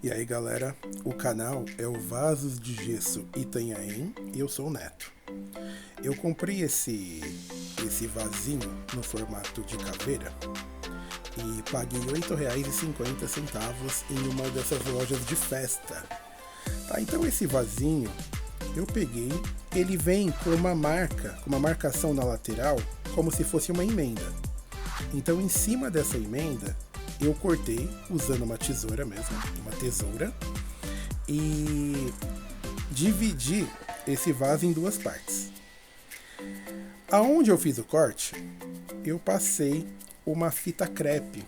E aí galera, o canal é o Vasos de Gesso Itanhaém e eu sou o Neto. Eu comprei esse vasinho no formato de caveira e paguei R$ 8,50 em uma dessas lojas de festa. Tá, então esse vasinho eu peguei, ele vem com uma marcação na lateral, como se fosse uma emenda. Então em cima dessa emenda eu cortei usando uma tesoura mesmo, uma tesoura, e dividi esse vaso em duas partes. Aonde eu fiz o corte, eu passei uma fita crepe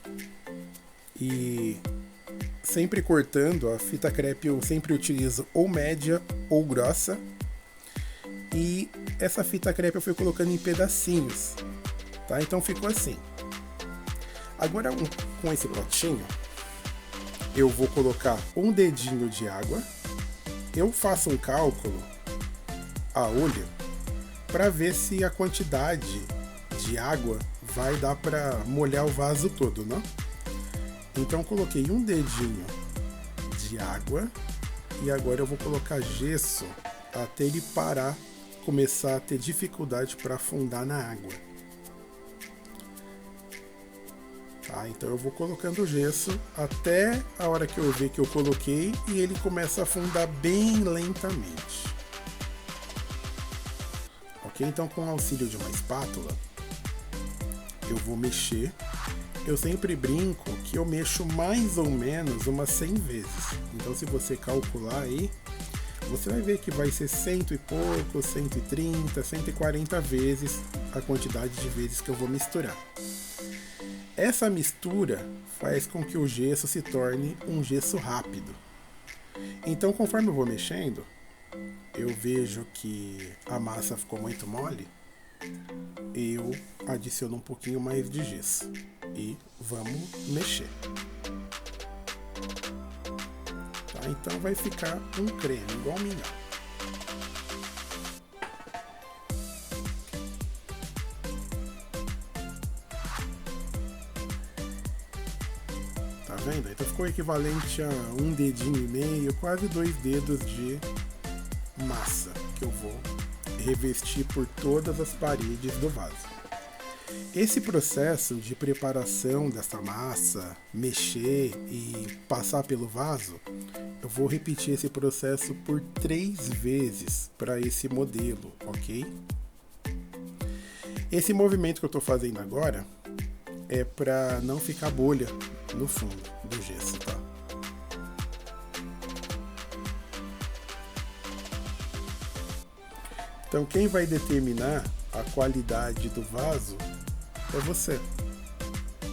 e sempre cortando a fita crepe eu sempre utilizo ou média ou grossa, e essa fita crepe eu fui colocando em pedacinhos, tá? Então ficou assim. Agora com esse potinho eu vou colocar um dedinho de água. Eu faço um cálculo a olho para ver se a quantidade de água vai dar para molhar o vaso todo, né? Então coloquei um dedinho de água e agora eu vou colocar gesso até ele parar, começar a ter dificuldade para afundar na água. Tá, então eu vou colocando o gesso até a hora que eu ver que eu coloquei e ele começa a afundar bem lentamente. Ok? Então com o auxílio de uma espátula eu vou mexer. Eu sempre brinco que eu mexo mais ou menos umas 100 vezes. Então se você calcular aí, você vai ver que vai ser 100 e pouco, 130, 140 vezes a quantidade de vezes que eu vou misturar. Essa mistura faz com que o gesso se torne um gesso rápido. Então, conforme eu vou mexendo, eu vejo que a massa ficou muito mole, eu adiciono um pouquinho mais de gesso e vamos mexer. Tá? Então vai ficar um creme igual mingau. Tá vendo? Então ficou equivalente a um dedinho e meio, quase 2 dedos de massa que eu vou revestir por todas as paredes do vaso. Esse processo de preparação dessa massa, mexer e passar pelo vaso, eu vou repetir esse processo por 3 vezes para esse modelo, ok? Esse movimento que eu estou fazendo agora é para não ficar bolha no fundo do gesso, tá? Então quem vai determinar a qualidade do vaso é você.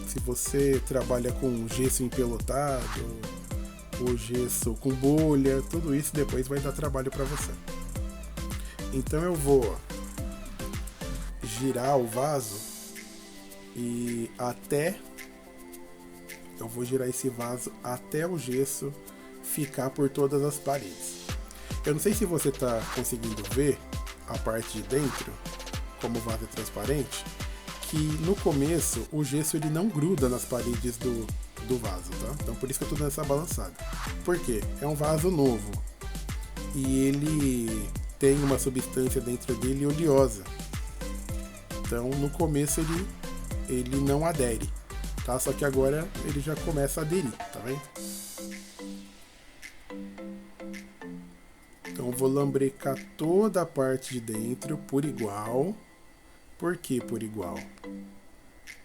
Se você trabalha com gesso empelotado ou gesso com bolha, tudo isso depois vai dar trabalho para você. Então eu vou girar o vaso e eu vou girar esse vaso até o gesso ficar por todas as paredes. Eu não sei se você está conseguindo ver a parte de dentro, como o vaso é transparente, que no começo o gesso ele não gruda nas paredes do vaso, tá? Então por isso que eu estou dando essa balançada. Por quê? É um vaso novo e ele tem uma substância dentro dele oleosa. Então no começo ele não adere, tá? Só que agora ele já começa a aderir, tá vendo? Então eu vou lambrecar toda a parte de dentro por igual. Por que por igual?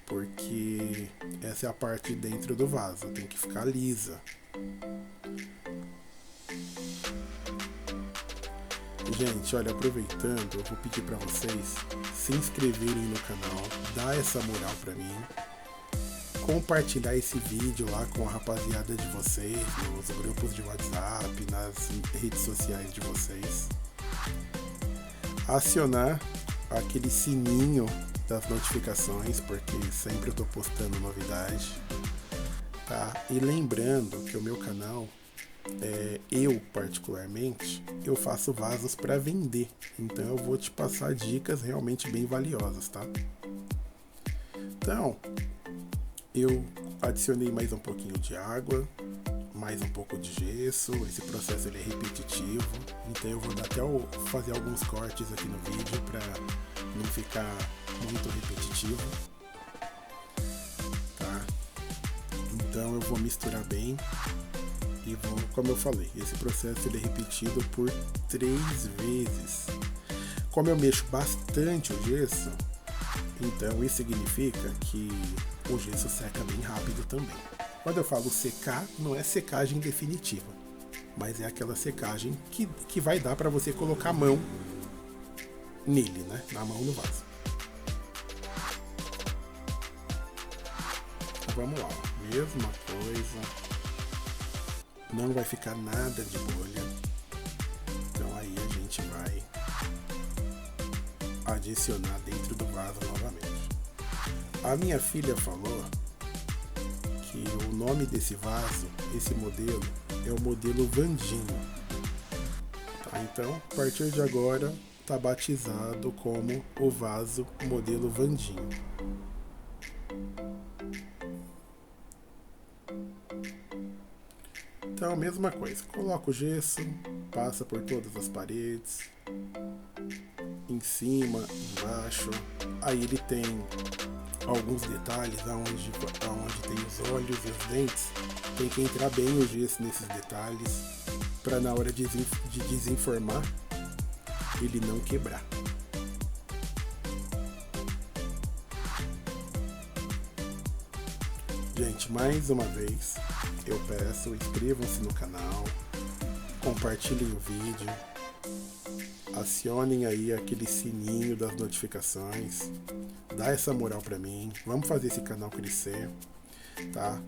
Porque essa é a parte de dentro do vaso, tem que ficar lisa. Gente, olha, aproveitando, eu vou pedir para vocês se inscreverem no canal, dar essa moral para mim, compartilhar esse vídeo lá com a rapaziada de vocês, nos grupos de WhatsApp, nas redes sociais de vocês, acionar aquele sininho das notificações, porque sempre eu tô postando novidade, tá? E lembrando que o meu canal, eu particularmente, eu faço vasos para vender, então eu vou te passar dicas realmente bem valiosas, tá? Então, eu adicionei mais um pouquinho de água, mais um pouco de gesso. Esse processo ele é repetitivo, então eu vou até fazer alguns cortes aqui no vídeo para não ficar muito repetitivo, tá? Então eu vou misturar bem e vou, como eu falei, esse processo ele é repetido por 3 vezes. Como eu mexo bastante o gesso, então isso significa que o gesso seca bem rápido também. Quando eu falo secar, não é secagem definitiva, mas é aquela secagem que vai dar para você colocar a mão nele, né? Na mão no vaso. Vamos lá, mesma coisa. Não vai ficar nada de bolha. Então aí a gente vai adicionar dentro do vaso novamente. A minha filha falou que o nome desse vaso, esse modelo, é o modelo Vandinho. Tá? Então, a partir de agora, está batizado como o vaso modelo Vandinho. Então, mesma coisa, coloca o gesso, passa por todas as paredes, em cima, embaixo. Aí ele tem alguns detalhes aonde tem os olhos e os dentes. Tem que entrar bem o gesso nesses detalhes para na hora de desenformar ele não quebrar. Gente, mais uma vez eu peço, inscrevam-se no canal, compartilhem o vídeo, acionem aí aquele sininho das notificações, dá essa moral pra mim, vamos fazer esse canal crescer, tá?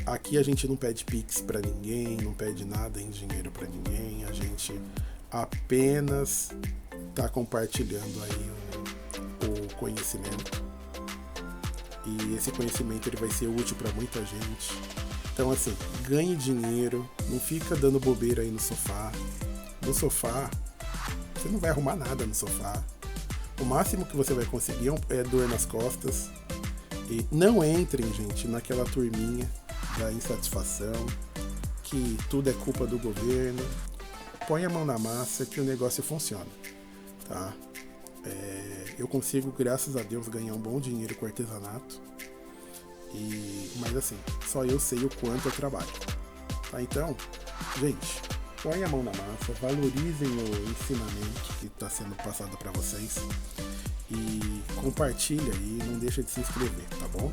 Aqui a gente não pede pix pra ninguém, não pede nada em dinheiro pra ninguém, a gente apenas tá compartilhando aí o conhecimento, e esse conhecimento ele vai ser útil pra muita gente. Então assim, ganhe dinheiro, não fica dando bobeira aí no sofá. No sofá você não vai arrumar nada no sofá. O máximo que você vai conseguir é dor nas costas. E não entrem, gente, naquela turminha da insatisfação, que tudo é culpa do governo. Põe a mão na massa que o negócio funciona, tá? Eu consigo, graças a Deus, ganhar um bom dinheiro com artesanato. Mas assim, só eu sei o quanto eu trabalho. Tá? Então, gente, põe a mão na massa, valorizem o ensinamento que está sendo passado para vocês e compartilha aí, não deixa de se inscrever, tá bom?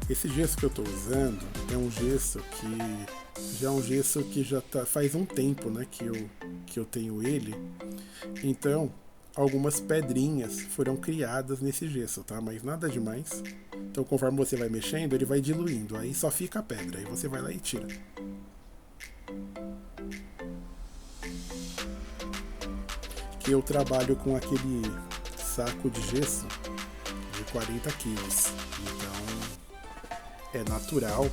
Esse gesso que eu estou usando é um gesso que já tá, faz um tempo, né, que eu tenho ele. Então, algumas pedrinhas foram criadas nesse gesso, tá? Mas nada demais. Então, conforme você vai mexendo, ele vai diluindo. Aí só fica a pedra. Aí você vai lá e tira. Que eu trabalho com aquele saco de gesso de 40 quilos. Então, é natural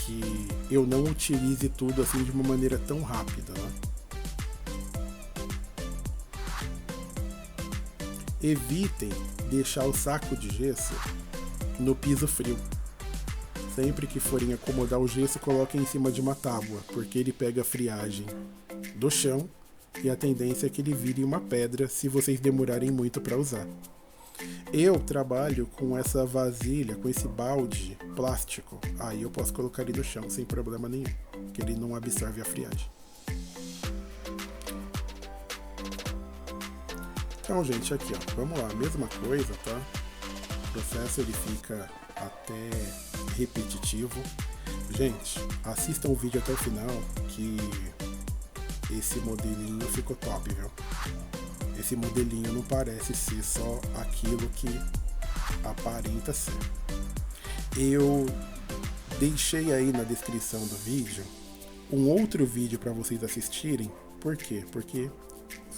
que eu não utilize tudo assim de uma maneira tão rápida, né? Evitem deixar o saco de gesso no piso frio. Sempre que forem acomodar o gesso, coloquem em cima de uma tábua, porque ele pega a friagem do chão e a tendência é que ele vire uma pedra se vocês demorarem muito para usar. Eu trabalho com essa vasilha, com esse balde plástico. Aí eu posso colocar ele no chão sem problema nenhum, porque ele não absorve a friagem. Então, gente, aqui, ó, vamos lá, mesma coisa, tá? O processo ele fica até repetitivo. Gente, assistam o vídeo até o final, que esse modelinho ficou top, viu? Esse modelinho não parece ser só aquilo que aparenta ser. Eu deixei aí na descrição do vídeo um outro vídeo para vocês assistirem. Por quê? Porque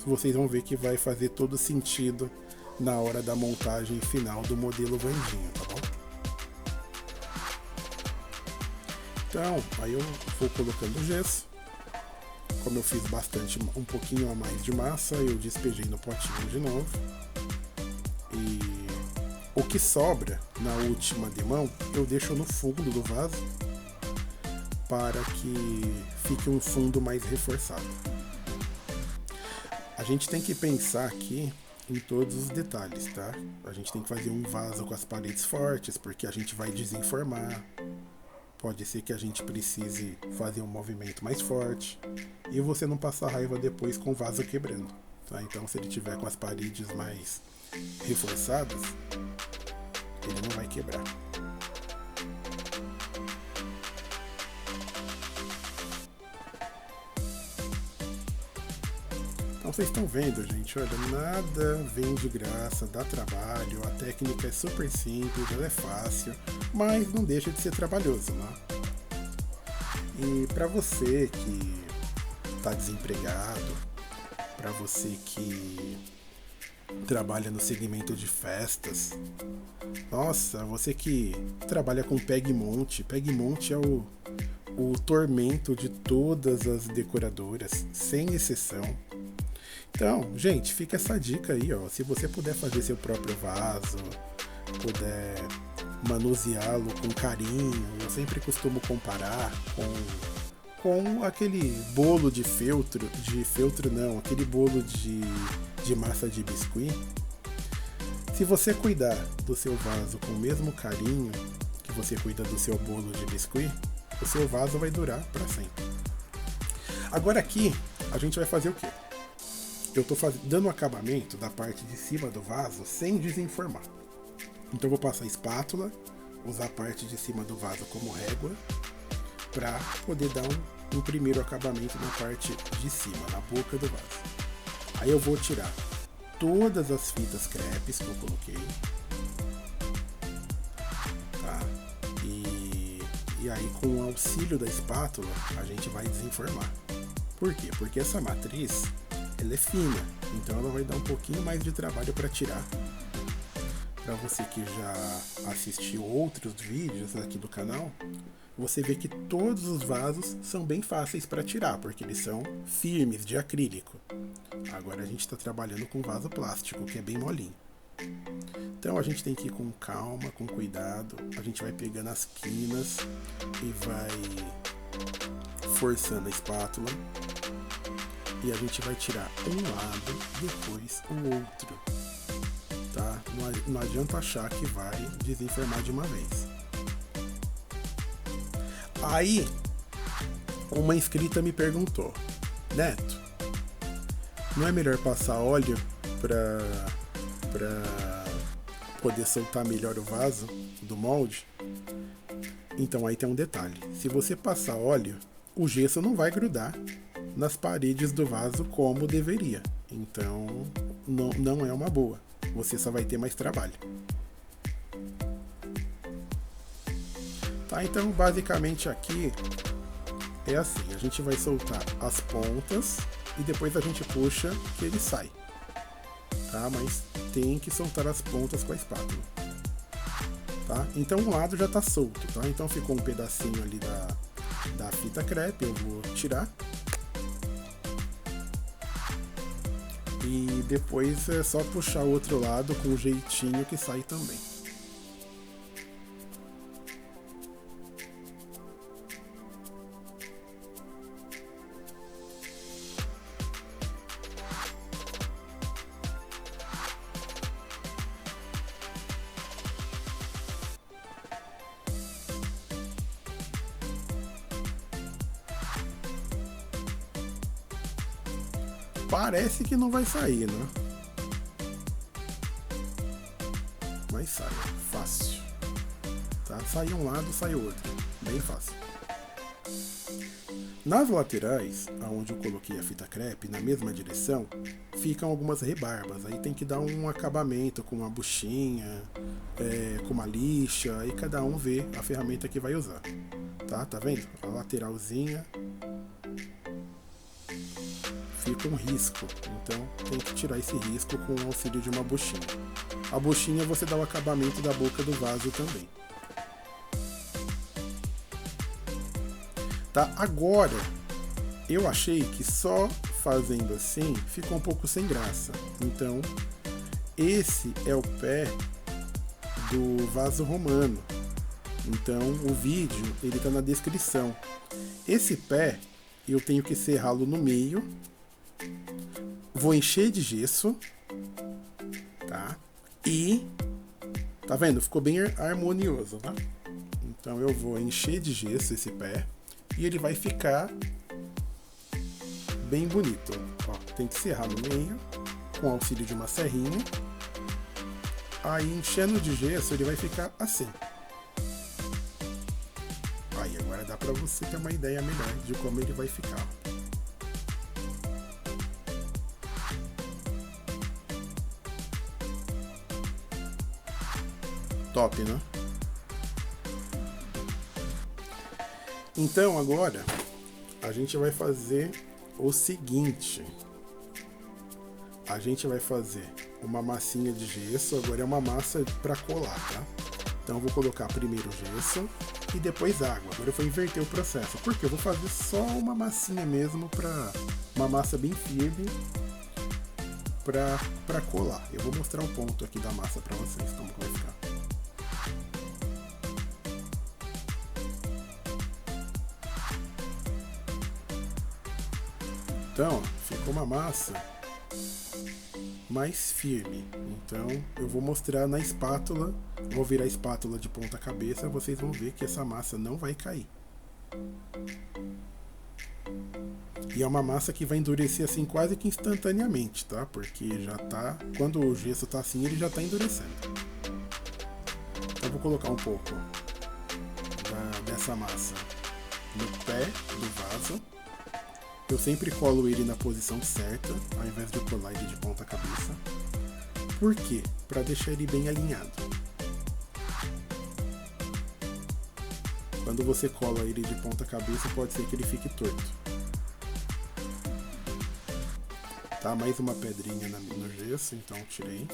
vocês vão ver que vai fazer todo sentido na hora da montagem final do modelo Vandinho, tá bom? Então, aí eu vou colocando o gesso, como eu fiz bastante, um pouquinho a mais de massa, eu despejei no potinho de novo. E o que sobra na última demão, eu deixo no fundo do vaso para que fique um fundo mais reforçado. A gente tem que pensar aqui em todos os detalhes, tá? A gente tem que fazer um vaso com as paredes fortes, porque a gente vai desenformar. Pode ser que a gente precise fazer um movimento mais forte e você não passar raiva depois com o vaso quebrando, tá? Então, se ele tiver com as paredes mais reforçadas, ele não vai quebrar. Então vocês estão vendo, gente, olha, nada vem de graça, dá trabalho, a técnica é super simples, ela é fácil, mas não deixa de ser trabalhoso, né? E para você que está desempregado, para você que trabalha no segmento de festas, nossa, você que trabalha com Pegmonte é o tormento de todas as decoradoras, sem exceção. Então, gente, fica essa dica aí, ó. Se você puder fazer seu próprio vaso, puder manuseá-lo com carinho, eu sempre costumo comparar com aquele bolo de feltro não, aquele bolo de massa de biscuit. Se você cuidar do seu vaso com o mesmo carinho que você cuida do seu bolo de biscuit, o seu vaso vai durar para sempre. Agora aqui, a gente vai fazer o quê? Eu estou dando o acabamento da parte de cima do vaso sem desenformar. Então eu vou passar a espátula, usar a parte de cima do vaso como régua, para poder dar um primeiro acabamento na parte de cima, na boca do vaso. Aí eu vou tirar todas as fitas crepes que eu coloquei. Tá? E aí, com o auxílio da espátula, a gente vai desenformar. Por quê? Porque essa matriz, ela é fina, então ela vai dar um pouquinho mais de trabalho para tirar. Para você que já assistiu outros vídeos aqui do canal, você vê que todos os vasos são bem fáceis para tirar, porque eles são firmes, de acrílico. Agora a gente está trabalhando com vaso plástico, que é bem molinho. Então a gente tem que ir com calma, com cuidado, a gente vai pegando as quinas e vai forçando a espátula. E a gente vai tirar um lado, depois o outro, tá? Não adianta achar que vai desenformar de uma vez. Aí, uma inscrita me perguntou: Neto, não é melhor passar óleo pra poder soltar melhor o vaso do molde? Então aí tem um detalhe: se você passar óleo, o gesso não vai grudar nas paredes do vaso como deveria. Então não é uma boa. Você só vai ter mais trabalho. Tá, então basicamente aqui é assim. A gente vai soltar as pontas e depois a gente puxa que ele sai. Tá? Mas tem que soltar as pontas com a espátula. Tá? Então um lado já está solto. Tá? Então ficou um pedacinho ali da fita crepe. Eu vou tirar. E depois é só puxar o outro lado com um jeitinho que sai também. Parece que não vai sair, né? Mas sai, fácil. Tá? Sai um lado, sai o outro. Bem fácil. Nas laterais, aonde eu coloquei a fita crepe, na mesma direção, ficam algumas rebarbas. Aí tem que dar um acabamento com uma buchinha, com uma lixa, aí cada um vê a ferramenta que vai usar. Tá vendo? A lateralzinha fica um risco, então tem que tirar esse risco com o auxílio de uma buchinha. A buchinha você dá o acabamento da boca do vaso também. Tá? Agora Eu achei que só fazendo assim ficou um pouco sem graça. Então, esse é o pé do vaso romano. Então, o vídeo ele tá na descrição. Esse pé eu tenho que serrá-lo no meio. Vou encher de gesso, tá? E tá vendo? Ficou bem harmonioso, tá? Então eu vou encher de gesso esse pé e ele vai ficar bem bonito. Ó, tem que serrar no meio com auxílio de uma serrinha. Aí enchendo de gesso ele vai ficar assim. Aí agora dá pra você ter uma ideia melhor de como ele vai ficar. Top, né? Então agora a gente vai fazer o seguinte. A gente vai fazer uma massinha de gesso. Agora é uma massa para colar, tá? Então eu vou colocar primeiro o gesso e depois água. Agora eu vou inverter o processo. Porque eu vou fazer só uma massinha mesmo, para uma massa bem firme para colar. Eu vou mostrar um ponto aqui da massa para vocês como que vai ficar. Então, ficou uma massa mais firme. Então, eu vou mostrar na espátula, vou virar a espátula de ponta cabeça, vocês vão ver que essa massa não vai cair. E é uma massa que vai endurecer assim quase que instantaneamente, tá? Porque já tá, quando o gesso tá assim, ele já tá endurecendo. Então, eu vou colocar um pouco dessa massa no pé do vaso. Eu sempre colo ele na posição certa, ao invés de colar ele de ponta cabeça. Por quê? Para deixar ele bem alinhado. Quando você cola ele de ponta cabeça, pode ser que ele fique torto. Tá, mais uma pedrinha no gesso, então tirei.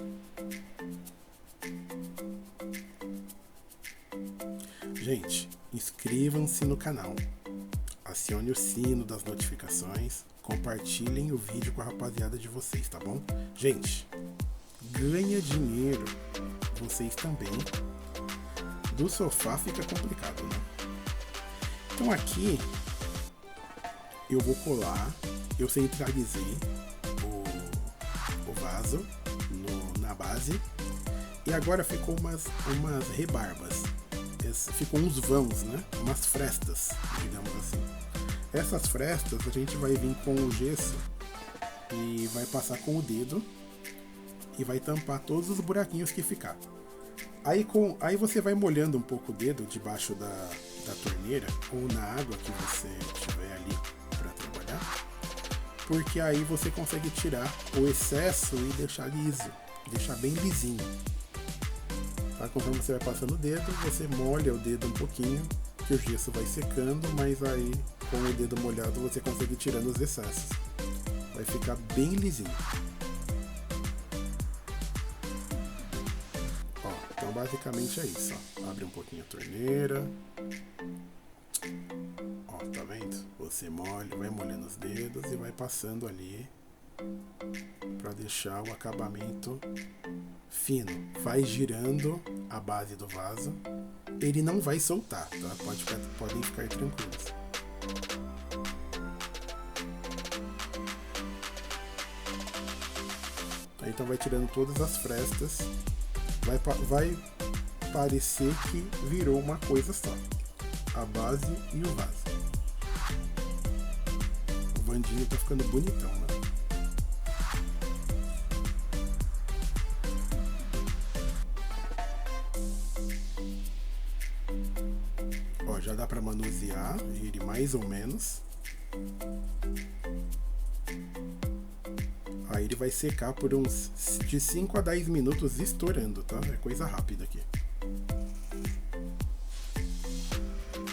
Gente, inscrevam-se no canal. Acione o sino das notificações, compartilhem o vídeo com a rapaziada de vocês, tá bom? Gente, ganha dinheiro, vocês também. Do sofá fica complicado, né? Então aqui eu vou colar, eu centralizei o vaso na base e agora ficou umas rebarbas. Ficam uns vãos, né? Umas frestas, digamos assim. Essas frestas a gente vai vir com o gesso e vai passar com o dedo e vai tampar todos os buraquinhos que ficar. Aí você vai molhando um pouco o dedo debaixo da torneira ou na água que você tiver ali para trabalhar, porque aí você consegue tirar o excesso e deixar liso, deixar bem lisinho. Tá? Conforme você vai passando o dedo, você molha o dedo um pouquinho, que o gesso vai secando, mas aí com o dedo molhado você consegue ir tirando os excessos. Vai ficar bem lisinho. Ó, então basicamente é isso. Ó. Abre um pouquinho a torneira. Ó, tá vendo? Você molha, vai molhando os dedos e vai passando ali para deixar o acabamento fino. Vai girando a base do vaso. Ele não vai soltar, tá? Podem ficar tranquilos. Então vai tirando todas as frestas. Vai parecer que virou uma coisa só. A base e o vaso. O vandinho tá ficando bonitão, né? Ó, já dá pra manusear ele mais ou menos. Aí ele vai secar por uns de 5 a 10 minutos estourando, tá? É coisa rápida aqui.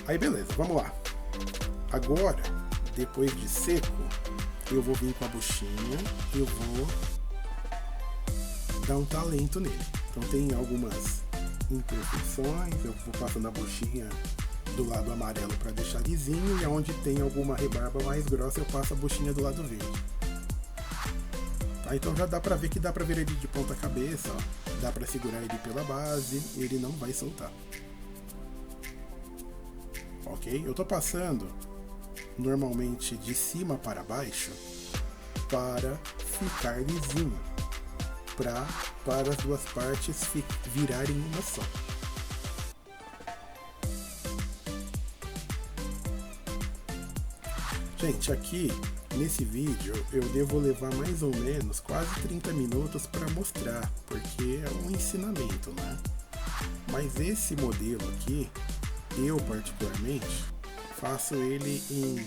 Aí beleza, vamos lá. Agora, depois de seco, eu vou vir com a buchinha e eu vou dar um talento nele. Então tem algumas imperfeições, eu vou passando a buchinha do lado amarelo para deixar lisinho, e onde tem alguma rebarba mais grossa eu passo a buchinha do lado verde. Tá, então já dá pra ver que dá pra ver ele de ponta cabeça, ó. Dá pra segurar ele pela base, ele não vai soltar. Ok? Eu tô passando normalmente de cima para baixo para ficar lisinho, para as duas partes virarem uma só. Gente, aqui nesse vídeo eu devo levar mais ou menos quase 30 minutos para mostrar, porque é um ensinamento, né? Mas esse modelo aqui, eu particularmente, faço ele em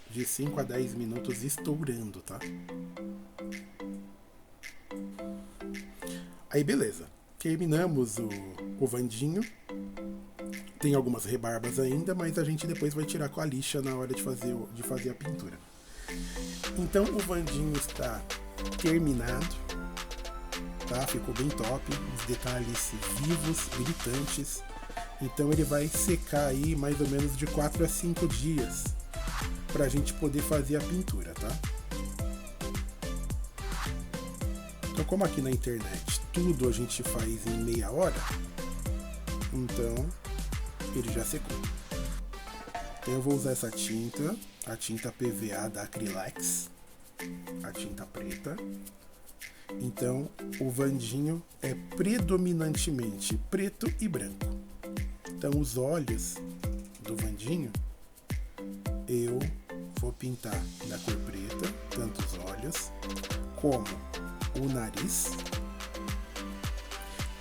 de 5 a 10 minutos estourando, tá? Aí beleza, terminamos o vandinho. Tem algumas rebarbas ainda, mas a gente depois vai tirar com a lixa na hora de fazer a pintura. Então o vandinho está terminado, tá? Ficou bem top, os detalhes vivos, gritantes. Então ele vai secar aí mais ou menos de 4 a 5 dias pra gente poder fazer a pintura, tá? Então como aqui na internet tudo a gente faz em meia hora, então ele já secou. Então eu vou usar essa tinta, a tinta PVA da Acrylex, a tinta preta. Então o vandinho é predominantemente preto e branco. Então os olhos do vandinho eu vou pintar na cor preta, tanto os olhos como o nariz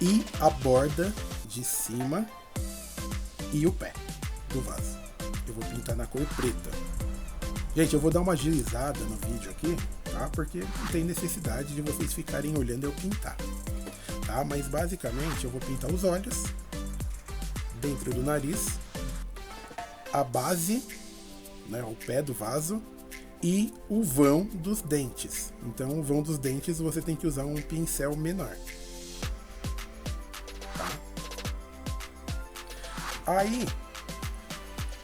e a borda de cima e o pé do vaso. Eu vou pintar na cor preta. Gente, eu vou dar uma agilizada no vídeo aqui, tá? Porque não tem necessidade de vocês ficarem olhando eu pintar, tá? Mas basicamente eu vou pintar os olhos, dentro do nariz, a base, né, o pé do vaso e o vão dos dentes. Então o vão dos dentes você tem que usar um pincel menor. Aí,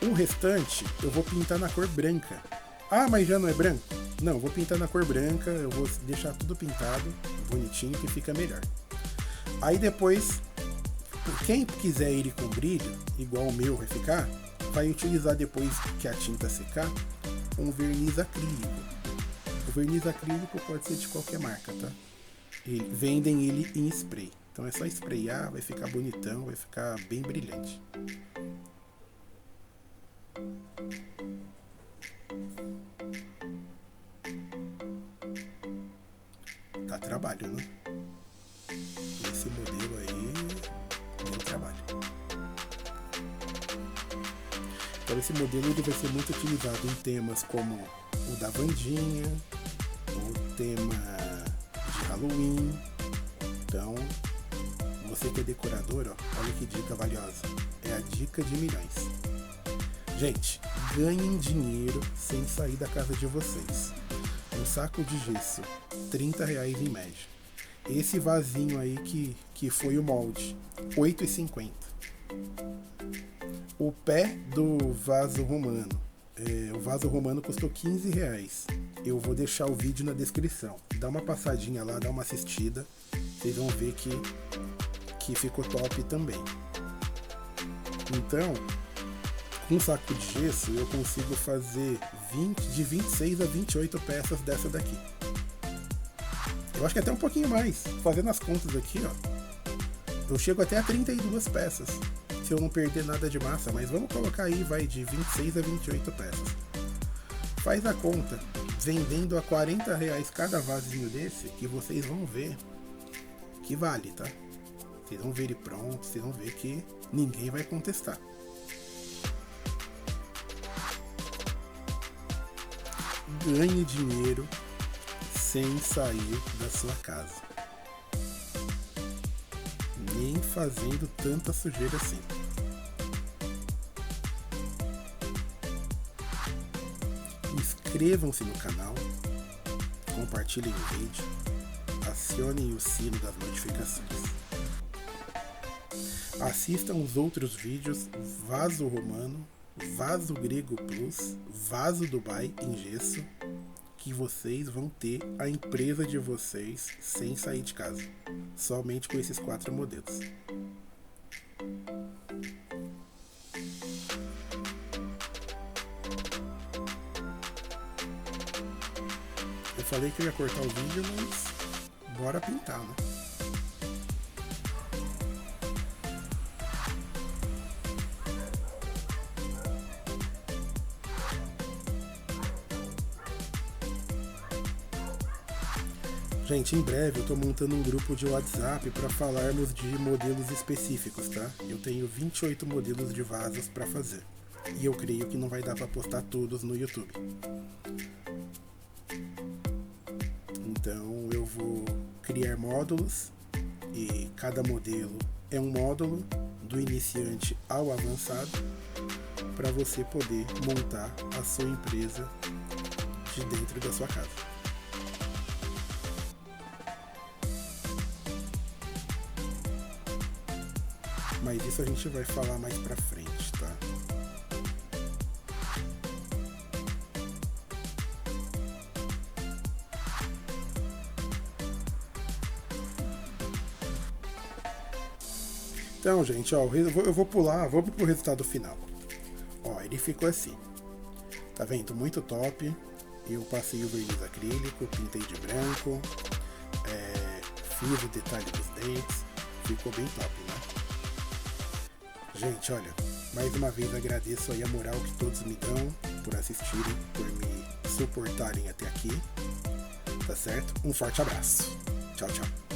o restante eu vou pintar na cor branca. Ah, mas já não é branco? Não, vou pintar na cor branca, eu vou deixar tudo pintado, bonitinho, que fica melhor. Aí depois, quem quiser ele com brilho, igual o meu vai ficar, vai utilizar depois que a tinta secar, um verniz acrílico. O verniz acrílico pode ser de qualquer marca, tá? Vendem ele em spray. Então é só sprayar, vai ficar bonitão, vai ficar bem brilhante. Dá trabalho, né? Esse modelo aí deu trabalho. Então esse modelo ele vai ser muito utilizado em temas como o da Vandinha, o tema de Halloween. Então, você que é decorador, ó, olha que dica valiosa. É a dica de milhões. Gente, ganhem dinheiro sem sair da casa de vocês. Um saco de gesso, R$30 em média. Esse vasinho aí que foi o molde, R$8,50. O pé do vaso romano, o vaso romano custou R$15. Eu vou deixar o vídeo na descrição. Dá uma passadinha lá, dá uma assistida. Vocês vão ver que ficou top também. Então, com um saco de gesso eu consigo fazer de 26 a 28 peças dessa daqui. Eu acho que até um pouquinho mais. Fazendo as contas aqui, ó, eu chego até a 32 peças, se eu não perder nada de massa. Mas vamos colocar aí, vai de 26 a 28 peças. Faz a conta, vendendo a R$40 cada vasinho desse, que vocês vão ver que vale, tá? Vocês vão ver ele pronto, vocês vão ver que ninguém vai contestar. Ganhe dinheiro sem sair da sua casa, nem fazendo tanta sujeira assim. Inscrevam-se no canal, compartilhem o vídeo, acionem o sino das notificações. Assistam os outros vídeos, vaso romano, vaso grego plus, vaso Dubai em gesso, que vocês vão ter a empresa de vocês sem sair de casa, somente com esses 4 modelos. Eu falei que eu ia cortar o vídeo, mas bora pintar, né? Gente, em breve eu tô montando um grupo de WhatsApp para falarmos de modelos específicos, tá? Eu tenho 28 modelos de vasos para fazer. E eu creio que não vai dar para postar todos no YouTube. Então eu vou criar módulos e cada modelo é um módulo do iniciante ao avançado para você poder montar a sua empresa de dentro da sua casa. Mas isso a gente vai falar mais pra frente, tá? Então, gente, ó, eu vou pular, vamos pro resultado final. Ó, ele ficou assim. Tá vendo? Muito top. Eu passei o verniz acrílico, pintei de branco, fiz o detalhe dos dentes. Ficou bem top, né? Gente, olha, mais uma vez agradeço aí a moral que todos me dão por assistirem, por me suportarem até aqui, tá certo? Um forte abraço. Tchau, tchau.